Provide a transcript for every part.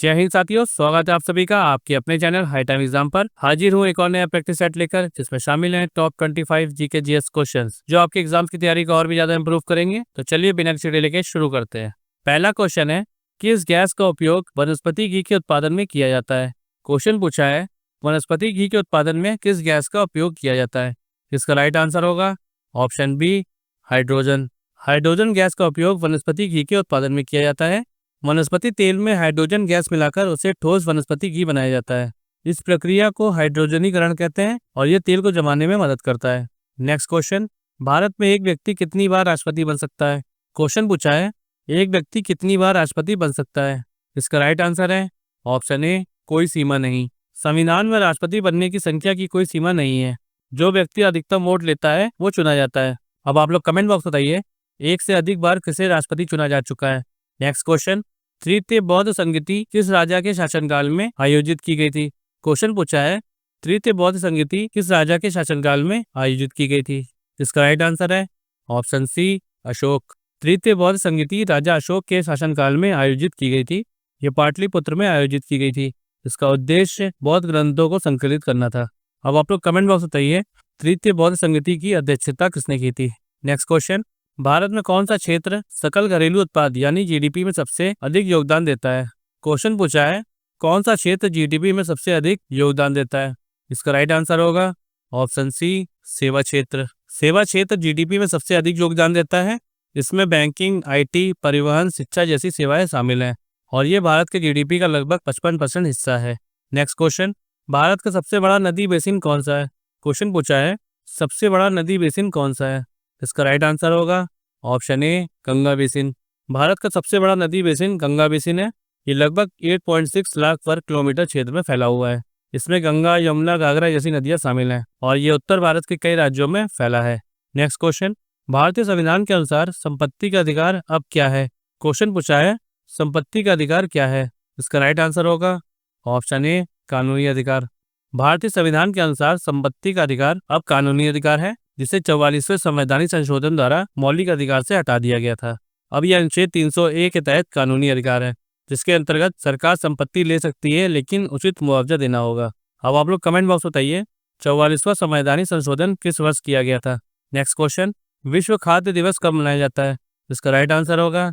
जय हिंद साथियों, स्वागत है आप सभी का आपके अपने चैनल हाई टाइम एग्जाम पर। हाजिर हूँ एक और नया प्रैक्टिस सेट लेकर, जिसमें शामिल हैं टॉप 25 जीके जीएस क्वेश्चंस, जो आपके एग्जाम की तैयारी को और भी ज्यादा इंप्रूव करेंगे। तो चलिए बिना किसी डिले के शुरू करते हैं। पहला क्वेश्चन है, किस गैस का उपयोग वनस्पति घी के उत्पादन में किया जाता है। क्वेश्चन पूछा है, वनस्पति घी के उत्पादन में किस गैस का उपयोग किया जाता है। इसका राइट आंसर होगा option B, hydrogen. Hydrogen gas का उपयोग वनस्पति घी के उत्पादन में किया जाता है। वनस्पति तेल में हाइड्रोजन गैस मिलाकर उसे ठोस वनस्पति घी बनाया जाता है। इस प्रक्रिया को हाइड्रोजनीकरण कहते हैं और यह तेल को जमाने में मदद करता है। नेक्स्ट क्वेश्चन, भारत में एक व्यक्ति कितनी बार राष्ट्रपति बन सकता है। क्वेश्चन पूछा है, एक व्यक्ति कितनी बार राष्ट्रपति बन सकता है। इसका राइट आंसर है ऑप्शन ए, कोई सीमा नहीं। संविधान में राष्ट्रपति बनने की संख्या की कोई सीमा नहीं है। जो व्यक्ति अधिकतम वोट लेता है वो चुना जाता है। अब आप लोग कमेंट बॉक्स बताइए, एक से अधिक बार किसे राष्ट्रपति चुना जा चुका है। नेक्स्ट क्वेश्चन, तृतीय बौद्ध संगीति किस राजा के शासनकाल में आयोजित की गई थी। क्वेश्चन पूछा है, तृतीय बौद्ध संगीति किस राजा के शासनकाल में आयोजित की गई थी। इसका राइट आंसर है ऑप्शन सी, अशोक। तृतीय बौद्ध संगीति राजा अशोक के शासनकाल में आयोजित की गई थी। ये पाटलिपुत्र में आयोजित की गई थी। इसका उद्देश्य बौद्ध ग्रंथों को संकलित करना था। अब आप लोग कमेंट बॉक्स बताइए, तृतीय बौद्ध संगीति की अध्यक्षता किसने की थी। नेक्स्ट क्वेश्चन, भारत में कौन सा क्षेत्र सकल घरेलू उत्पाद यानी जीडीपी में सबसे अधिक योगदान देता है। क्वेश्चन पूछा है, कौन सा क्षेत्र जीडीपी में सबसे अधिक योगदान देता है। इसका राइट आंसर होगा ऑप्शन सी, सेवा क्षेत्र। सेवा क्षेत्र जीडीपी में सबसे अधिक योगदान देता है। इसमें बैंकिंग, आईटी, परिवहन, शिक्षा जैसी सेवाएं शामिल हैं और ये भारत के जीडीपी का लगभग 55% हिस्सा है। नेक्स्ट क्वेश्चन, भारत का सबसे बड़ा नदी बेसिन कौन सा है। क्वेश्चन पूछा है, सबसे बड़ा नदी बेसिन कौन सा है। इसका राइट आंसर होगा ऑप्शन ए, गंगा बेसिन। भारत का सबसे बड़ा नदी बेसिन गंगा बेसिन है। ये लगभग 8.6 लाख वर्ग किलोमीटर क्षेत्र में फैला हुआ है। इसमें गंगा, यमुना, घाघरा जैसी नदियां शामिल हैं और ये उत्तर भारत के कई राज्यों में फैला है। नेक्स्ट क्वेश्चन, भारतीय संविधान के अनुसार संपत्ति का अधिकार अब क्या है। क्वेश्चन पूछा है, संपत्ति का अधिकार क्या है। इसका राइट आंसर होगा ऑप्शन ए, कानूनी अधिकार। भारतीय संविधान के अनुसार संपत्ति का अधिकार अब कानूनी अधिकार है, जिसे 44वें संवैधानिक संशोधन द्वारा मौलिक अधिकार से हटा दिया गया था। अब यह अनुच्छेद 300A के तहत कानूनी अधिकार है, जिसके अंतर्गत सरकार संपत्ति ले सकती है, लेकिन उचित मुआवजा देना होगा। अब आप लोग कमेंट बॉक्स बताइए, 44वां संवैधानिक संशोधन किस वर्ष किया गया था। नेक्स्ट क्वेश्चन, विश्व खाद्य दिवस कब मनाया जाता है। इसका राइट आंसर होगा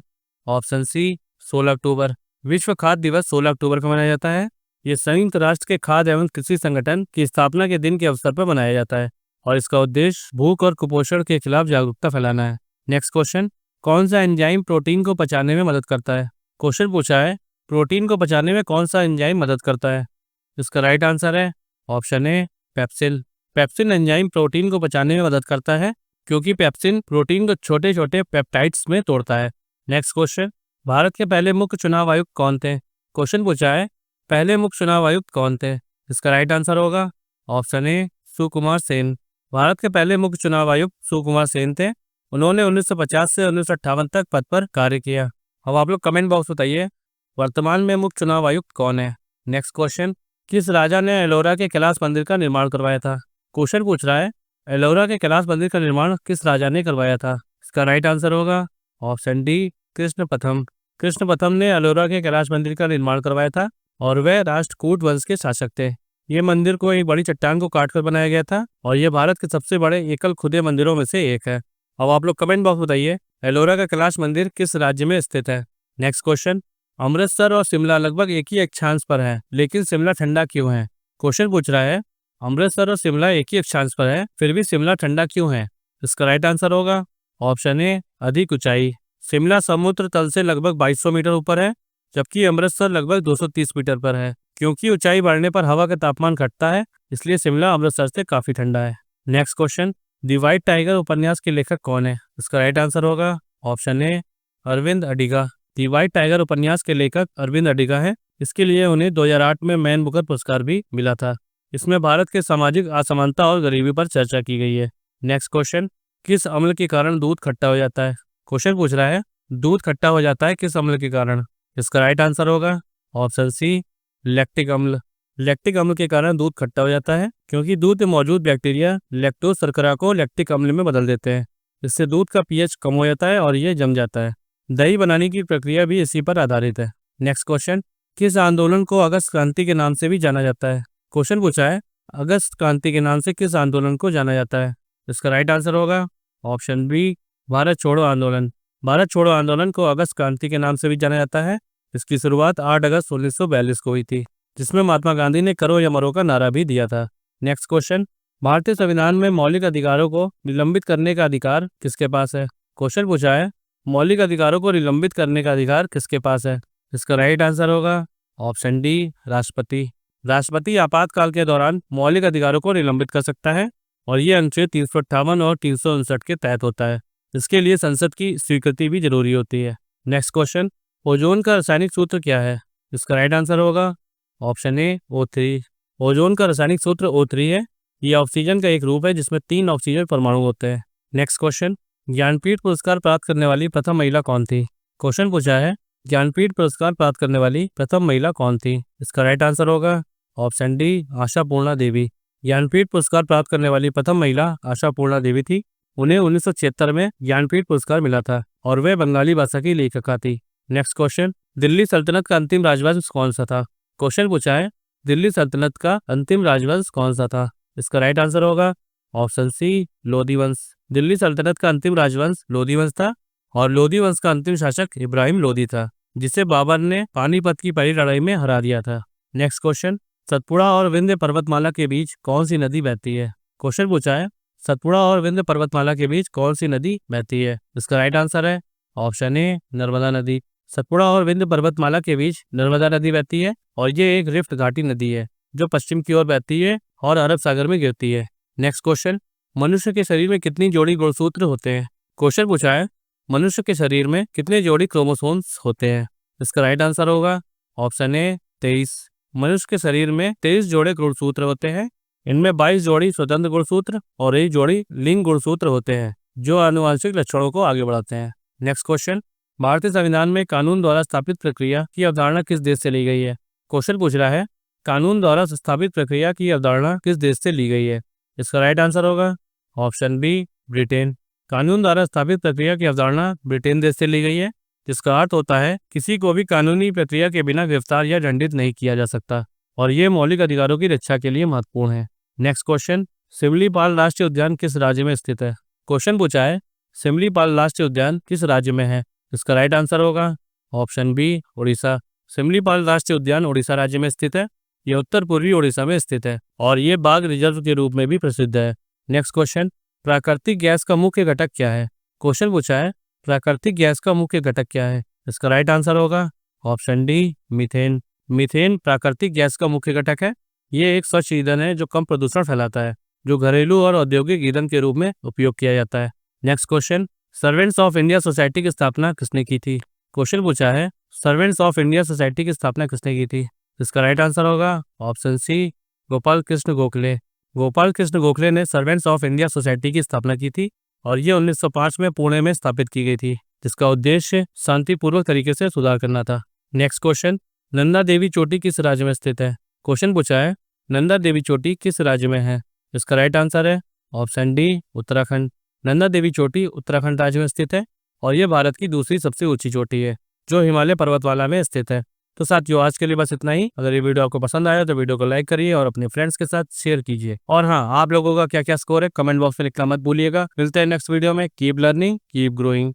ऑप्शन सी, 16 अक्टूबर। विश्व खाद्य दिवस 16 अक्टूबर को मनाया जाता है। ये संयुक्त राष्ट्र के खाद्य एवं कृषि संगठन की स्थापना के दिन के अवसर पर मनाया जाता है और इसका उद्देश्य भूख और कुपोषण के खिलाफ जागरूकता फैलाना है। नेक्स्ट क्वेश्चन, कौन सा एंजाइम प्रोटीन को पचाने में मदद करता है। क्वेश्चन पूछा है, प्रोटीन को पचाने में कौन सा एंजाइम मदद करता है। इसका राइट आंसर है option A, pepsin. Pepsin enzyme protein को पचाने में मदद करता है, क्योंकि पेप्सिन प्रोटीन को छोटे छोटे पेप्टाइड्स में तोड़ता है। नेक्स्ट क्वेश्चन, भारत के पहले मुख्य चुनाव आयुक्त कौन थे। क्वेश्चन पूछा है, पहले मुख्य चुनाव आयुक्त कौन थे। इसका राइट आंसर होगा ऑप्शन ए, सुकुमार सेन। भारत के पहले मुख्य चुनाव आयुक्त सुकुमार सेन थे। उन्होंने 1950 से 1958 तक पद पर कार्य किया। अब आप लोग कमेंट बॉक्स बताइए, वर्तमान में मुख्य चुनाव आयुक्त कौन है। नेक्स्ट क्वेश्चन, किस राजा ने एलोरा के कैलाश मंदिर का निर्माण करवाया था। क्वेश्चन पूछ रहा है, एलोरा के कैलाश मंदिर का निर्माण किस राजा ने करवाया था। इसका राइट आंसर होगा ऑप्शन डी, कृष्ण प्रथम। कृष्ण प्रथम ने एलोरा के कैलाश मंदिर का निर्माण करवाया था और वह राष्ट्रकूट वंश के शासक थे। ये मंदिर को एक बड़ी चट्टान को काटकर बनाया गया था और यह भारत के सबसे बड़े एकल खुदे मंदिरों में से एक है। अब आप लोग कमेंट बॉक्स बताइए, एलोरा का कैलाश मंदिर किस राज्य में स्थित है। नेक्स्ट क्वेश्चन, अमृतसर और शिमला लगभग एक ही अक्षांश पर है, लेकिन शिमला ठंडा क्यों है। क्वेश्चन पूछ रहा है, अमृतसर और शिमला एक ही अक्षांश पर है, फिर भी शिमला ठंडा क्यों है। इसका राइट आंसर होगा ऑप्शन ए, अधिक ऊंचाई। शिमला समुद्र तल से लगभग 2200 मीटर ऊपर है, जबकि अमृतसर लगभग 230 मीटर पर है। क्योंकि ऊंचाई बढ़ने पर हवा का तापमान घटता है, इसलिए शिमला अमृतसर से काफी ठंडा है। Next question, the White Tiger उपन्यास के लेखक कौन है। इसका राइट आंसर होगा option A, Aravind Adiga. The White Tiger उपन्यास के लेखक अरविंद अडिगा है। इसके लिए उन्हें 2008 में मैन बुकर पुरस्कार भी मिला था। इसमें भारत के सामाजिक असमानता और गरीबी पर चर्चा की गई है। नेक्स्ट क्वेश्चन, किस अम्ल के कारण दूध खट्टा हो जाता है। क्वेश्चन पूछ रहा है, दूध खट्टा हो जाता है किस अम्ल के कारण। इसका राइट आंसर होगा ऑप्शन सी, लैक्टिक अम्ल। लैक्टिक अम्ल के कारण दूध खट्टा हो जाता है, क्योंकि दूध में मौजूद बैक्टीरिया लैक्टोज शर्करा को लैक्टिक अम्ल में बदल देते हैं। इससे दूध का पीएच कम हो जाता है और ये जम जाता है। दही बनाने की प्रक्रिया भी इसी पर आधारित है। नेक्स्ट क्वेश्चन, किस आंदोलन को अगस्त क्रांति के नाम से भी जाना जाता है? क्वेश्चन पूछा है, अगस्त क्रांति के नाम से किस आंदोलन को जाना जाता है? इसका राइट आंसर होगा ऑप्शन बी, भारत छोड़ो आंदोलन। भारत छोड़ो आंदोलन को अगस्त क्रांति के नाम से भी जाना जाता है। इसकी शुरुआत 8 अगस्त 1942 को हुई थी, जिसमें महात्मा गांधी ने करो या मरो का नारा भी दिया था। नेक्स्ट क्वेश्चन, भारतीय संविधान में मौलिक अधिकारों को निलंबित करने का अधिकार किसके पास है? क्वेश्चन पूछा है, मौलिक अधिकारों को निलंबित करने का अधिकार किसके पास है? इसका राइट आंसर होगा ऑप्शन डी, राष्ट्रपति। राष्ट्रपति आपातकाल के दौरान मौलिक अधिकारों को निलंबित कर सकता है और ये अनुच्छेद 358 और 359 के तहत होता है। इसके लिए संसद की स्वीकृति भी जरूरी होती है। नेक्स्ट क्वेश्चन, ओजोन का रासायनिक सूत्र क्या है? इसका राइट आंसर होगा ऑप्शन ए, O3। ओजोन का रासायनिक सूत्र O3 है। ये ऑक्सीजन का एक रूप है जिसमें 3 ऑक्सीजन परमाणु होते हैं। नेक्स्ट क्वेश्चन, ज्ञानपीठ पुरस्कार प्राप्त करने वाली प्रथम महिला कौन थी? क्वेश्चन पूछा है, ज्ञानपीठ पुरस्कार प्राप्त करने वाली प्रथम महिला कौन थी? इसका राइट आंसर होगा ऑप्शन डी, आशापूर्णा देवी। ज्ञानपीठ पुरस्कार प्राप्त करने वाली प्रथम महिला आशापूर्णा देवी थी। उन्हें 1976 में ज्ञानपीठ पुरस्कार मिला था और वे बंगाली भाषा की लेखिका थी। नेक्स्ट क्वेश्चन, दिल्ली सल्तनत का अंतिम राजवंश कौन सा था? क्वेश्चन पूछा है, दिल्ली सल्तनत का अंतिम राजवंश कौन सा था? इसका राइट आंसर होगा ऑप्शन सी, लोधी वंश। दिल्ली सल्तनत का अंतिम राजवंश लोधी वंश था और लोधी वंश का अंतिम शासक इब्राहिम लोधी था, जिसे बाबर ने पानीपत की पहली लड़ाई में हरा दिया था। नेक्स्ट क्वेश्चन, सतपुड़ा और विंध्य पर्वतमाला के बीच कौन सी नदी बहती है? क्वेश्चन पूछा है, सतपुड़ा और विंध्य पर्वतमाला के बीच कौन सी नदी बहती है? इसका राइट आंसर है ऑप्शन ए, नर्मदा नदी। सतपुड़ा और विंध्य पर्वतमाला के बीच नर्मदा नदी बहती है और ये एक रिफ्ट घाटी नदी है जो पश्चिम की ओर बहती है और अरब सागर में गिरती है। नेक्स्ट क्वेश्चन, मनुष्य के शरीर में कितनी जोड़ी गुणसूत्र होते हैं? क्वेश्चन पूछा है, मनुष्य के शरीर में कितने जोड़ी क्रोमोसोम्स होते हैं? इसका राइट आंसर होगा ऑप्शन ए, 23। मनुष्य के शरीर में 23 जोड़े गुणसूत्र होते हैं। इनमें 22 जोड़ी स्वतंत्र गुणसूत्र और 1 जोड़ी लिंग गुणसूत्र होते हैं जो आनुवांशिक लक्षणों को आगे बढ़ाते हैं। नेक्स्ट क्वेश्चन, भारतीय संविधान में कानून द्वारा स्थापित प्रक्रिया की अवधारणा किस देश से ली गई है? क्वेश्चन पूछ रहा है, कानून द्वारा स्थापित प्रक्रिया की अवधारणा किस देश से ली गई है? इसका राइट आंसर होगा ऑप्शन बी, ब्रिटेन। कानून द्वारा स्थापित प्रक्रिया की अवधारणा ब्रिटेन देश से ली गई है, जिसका अर्थ होता है किसी को भी कानूनी प्रक्रिया के बिना गिरफ्तार या दंडित नहीं किया जा सकता और ये मौलिक अधिकारों की रक्षा के लिए महत्वपूर्ण है। नेक्स्ट क्वेश्चन, सिमलीपाल राष्ट्रीय उद्यान किस राज्य में स्थित है? क्वेश्चन पूछा है, सिमलीपाल राष्ट्रीय उद्यान किस राज्य में है? इसका राइट आंसर होगा ऑप्शन बी, उड़ीसा। सिमलीपाल राष्ट्रीय उद्यान उड़ीसा राज्य में स्थित है। यह उत्तर पूर्वी उड़ीसा में स्थित है और ये बाघ रिजर्व के रूप में भी प्रसिद्ध है। नेक्स्ट क्वेश्चन, प्राकृतिक गैस का मुख्य घटक क्या है? क्वेश्चन पूछा है, प्राकृतिक गैस का मुख्य घटक क्या है? इसका राइट आंसर होगा ऑप्शन डी, मीथेन। मीथेन प्राकृतिक गैस का मुख्य घटक है। ये एक स्वच्छ ईंधन है जो कम प्रदूषण फैलाता है, जो घरेलू और औद्योगिक ईंधन के रूप में उपयोग किया जाता है। Next question, servants of India society की स्थापना किसने की थी? क्वेश्चन पूछा है, सर्वेंट्स ऑफ इंडिया सोसाइटी की स्थापना किसने की थी? इसका राइट आंसर होगा ऑप्शन सी, गोपाल कृष्ण गोखले। गोपाल कृष्ण गोखले ने सर्वेंट्स ऑफ इंडिया सोसाइटी की स्थापना की थी और ये 1905 में पुणे में स्थापित की गई थी, जिसका उद्देश्य शांतिपूर्वक तरीके से सुधार करना था। नेक्स्ट क्वेश्चन, नंदा देवी चोटी किस राज्य में स्थित है? क्वेश्चन पूछा है, नंदा देवी चोटी किस राज्य में है? इसका राइट आंसर है ऑप्शन डी, उत्तराखंड। नंदा देवी चोटी उत्तराखंड राज्य में स्थित है और यह भारत की दूसरी सबसे ऊंची चोटी है जो हिमालय पर्वतमाला में स्थित है। तो साथियों, आज के लिए बस इतना ही। अगर ये वीडियो आपको पसंद आया तो वीडियो को लाइक करिए और अपने फ्रेंड्स के साथ शेयर कीजिए। और हाँ, आप लोगों का क्या क्या स्कोर है कमेंट बॉक्स में लिखना मत भूलिएगा। मिलते हैं नेक्स्ट वीडियो में। Keep learning, keep growing.